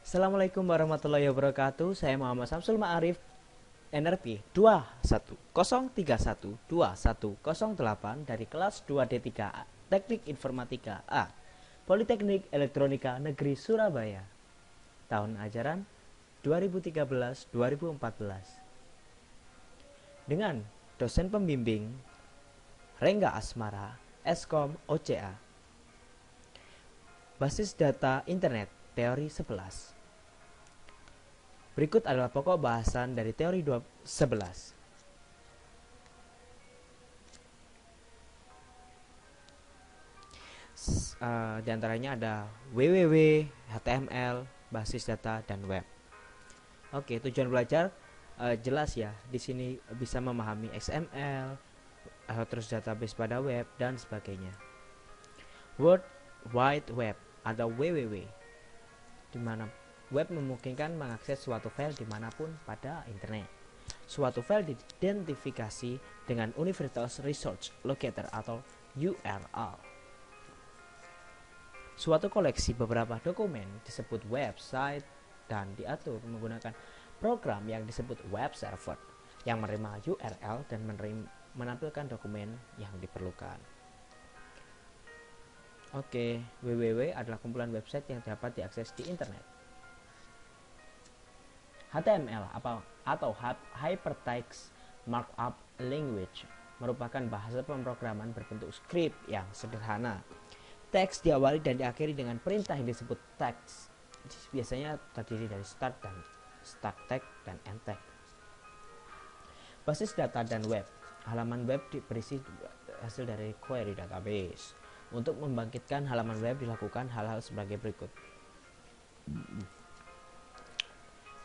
Assalamualaikum warahmatullahi wabarakatuh. Saya Muhammad Samsul Ma'arif, NRP 210312108 dari kelas 2D3A Teknik Informatika A, Politeknik Elektronika Negeri Surabaya. Tahun ajaran 2013-2014. Dengan dosen pembimbing Rengga Asmara, Eskom OCA. Basis data internet teori 11. Berikut adalah pokok bahasan dari teori 11. Di antaranya ada www, HTML, basis data, dan web. Oke, tujuan belajar jelas ya. Di sini bisa memahami XML, terus database pada web, dan sebagainya. World Wide Web atau www, di mana web memungkinkan mengakses suatu file dimanapun pada internet. Suatu file diidentifikasi dengan Universal Resource Locator atau URL. Suatu koleksi beberapa dokumen disebut website dan diatur menggunakan program yang disebut web server yang menerima URL dan menampilkan dokumen yang diperlukan. Oke, www adalah kumpulan website yang dapat diakses di internet. HTML atau Hypertext Markup Language merupakan bahasa pemrograman berbentuk skrip yang sederhana. Teks diawali dan diakhiri dengan perintah yang disebut text. Biasanya terdiri dari start tag dan end tag. Basis data dan web. Halaman web berisi hasil dari query database. Untuk membangkitkan halaman web dilakukan hal-hal sebagai berikut.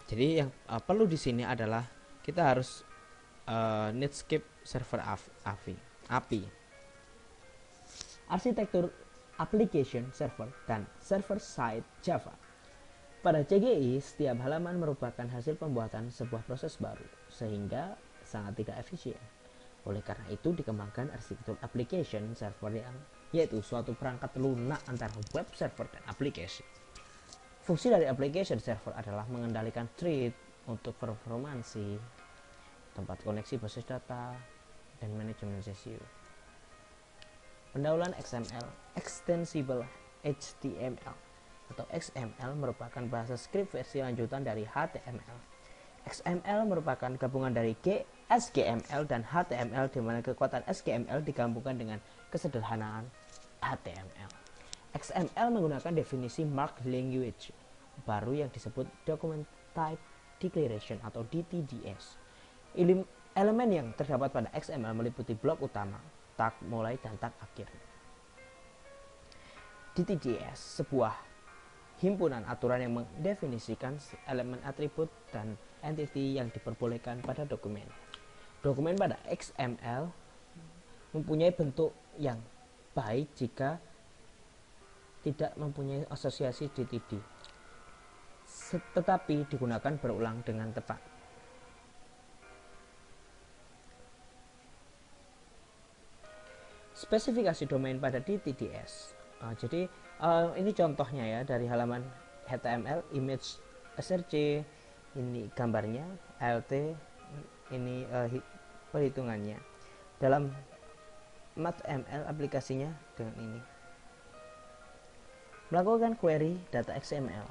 Jadi yang perlu di sini adalah kita harus Netscape Server API. Arsitektur application server dan server side Java. Pada CGI, setiap halaman merupakan hasil pembuatan sebuah proses baru, sehingga sangat tidak efisien. Oleh karena itu dikembangkan arsitektur application server yaitu suatu perangkat lunak antara web server dan aplikasi. Fungsi dari application server adalah mengendalikan thread untuk performansi, tempat koneksi basis data, dan manajemen session. Pendahuluan XML, Extensible HTML atau XML merupakan bahasa skrip versi lanjutan dari HTML. XML merupakan gabungan dari SGML dan HTML, di mana kekuatan SGML digabungkan dengan kesederhanaan HTML. XML menggunakan definisi Marked Language baru yang disebut Document Type Declaration atau DTDS. Elemen yang terdapat pada XML meliputi blok utama, tag mulai, dan tag akhir. DTDS sebuah himpunan aturan yang mendefinisikan elemen atribut dan entity yang diperbolehkan pada dokumen. Dokumen pada XML mempunyai bentuk yang baik jika tidak mempunyai asosiasi DTD, tetapi digunakan berulang dengan tepat. Spesifikasi domain pada DTDS. Jadi ini contohnya ya dari halaman HTML, image src, ini gambarnya, ALT, ini perhitungannya. Dalam MathML aplikasinya dengan ini. Melakukan query data XML.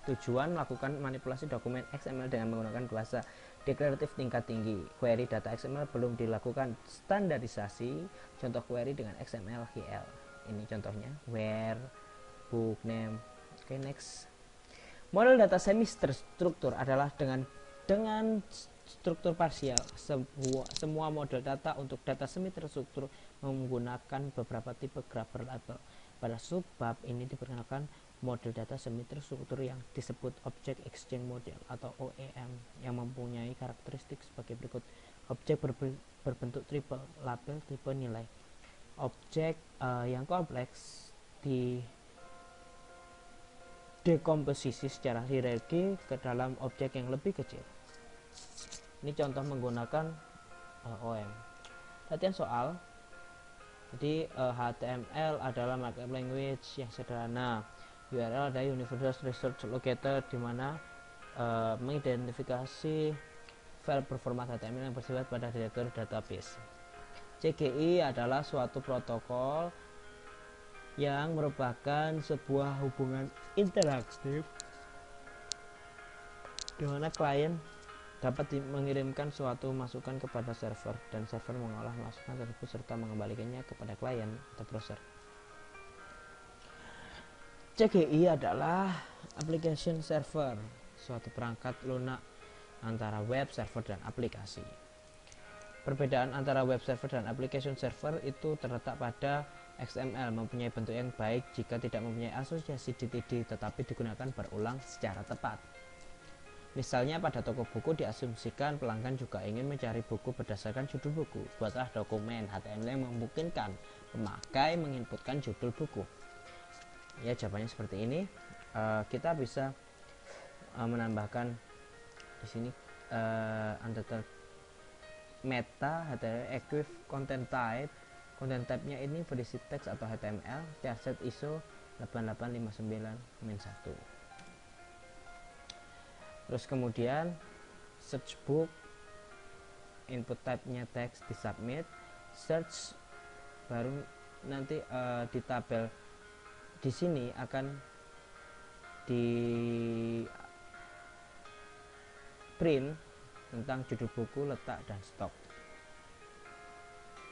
Tujuan melakukan manipulasi dokumen XML dengan menggunakan bahasa deklaratif tingkat tinggi. Query data XML belum dilakukan standarisasi. Contoh query dengan XML GL. Ini contohnya where, book name. Oke, next. Model data semi terstruktur adalah dengan struktur parsial. Semua model data untuk data semi terstruktur menggunakan beberapa tipe grapher label. Pada subbab ini diperkenalkan model data semi terstruktur yang disebut Object Exchange Model atau OEM yang mempunyai karakteristik sebagai berikut. Objek berbentuk triple label tipe nilai. Objek yang kompleks dekomposisi secara hierarki ke dalam objek yang lebih kecil. Ini contoh menggunakan OM. Latihan soal. Jadi HTML adalah markup language yang sederhana. URL ada Universal Resource Locator, di mana mengidentifikasi file berformat HTML yang bersifat pada direktur database. CGI adalah suatu protokol yang merupakan sebuah hubungan interaktif di mana klien dapat mengirimkan suatu masukan kepada server dan server mengolah masukan tersebut serta mengembalikannya kepada klien atau browser. CGI adalah application server, suatu perangkat lunak antara web server dan aplikasi. Perbedaan antara web server dan application server itu terletak pada XML mempunyai bentuk yang baik jika tidak mempunyai asosiasi DTD tetapi digunakan berulang secara tepat. Misalnya pada toko buku diasumsikan pelanggan juga ingin mencari buku berdasarkan judul buku. Buatlah dokumen HTML yang memungkinkan pemakai menginputkan judul buku. Ya, jawabannya seperti ini. Kita bisa menambahkan di sini under meta HTML equif content type. Content type-nya ini berisi teks atau HTML, charset ISO 8859-1. Terus kemudian search book, input type-nya teks, di submit, search, baru nanti di tabel di sini akan di print tentang judul buku, letak, dan stok.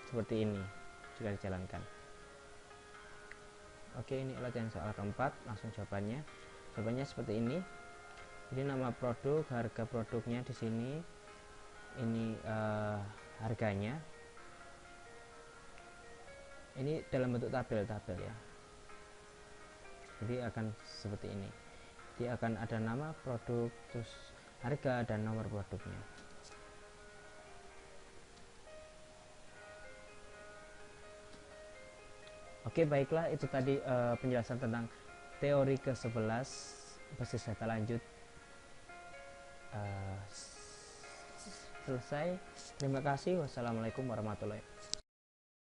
Seperti ini jika dijalankan. Oke, ini latihan soal keempat, langsung jawabannya. Jawabannya seperti ini. Jadi nama produk, harga produknya di sini, ini harganya. Ini dalam bentuk tabel-tabel ya. Jadi akan seperti ini. Jadi akan ada nama produk, terus harga dan nomor produknya. Oke, baiklah, itu tadi penjelasan tentang teori ke-11 basis data lanjut. Selesai. Terima kasih. Wassalamualaikum warahmatullahi wabarakatuh.